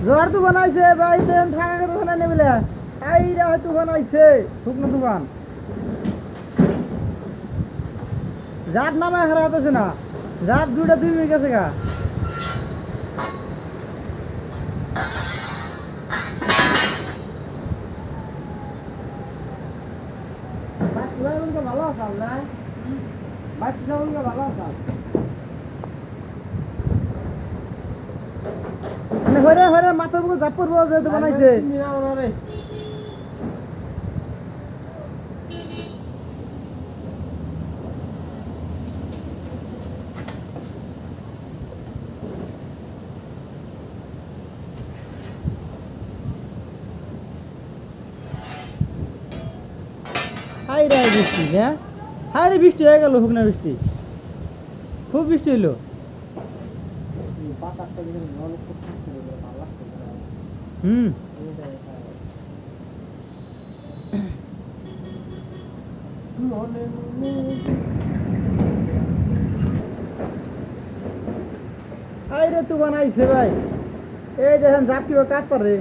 জোয়ার তুফান আইছে ভাই দেন থাকা তুফান আনে বলে আইরা তুফান আইছে শুকনো তুফান জাপ নামে হারাতেছে না জাপ দুইটা 2 মিনিট গেছে গা ভালো আসাল না বাচ্চা ভালো আসাল হরে হরে মাথার উপর জাপ করবো যেহেতু বানাইছে হাই রে বৃষ্টি হ্যাঁ হাই রে বৃষ্টি হয়ে গেল হুকনা বৃষ্টি খুব বৃষ্টি হইলো হুম হাই রে তুফান আইছে ভাই এই দেখেন জাপ কিভাবে কাজ পারে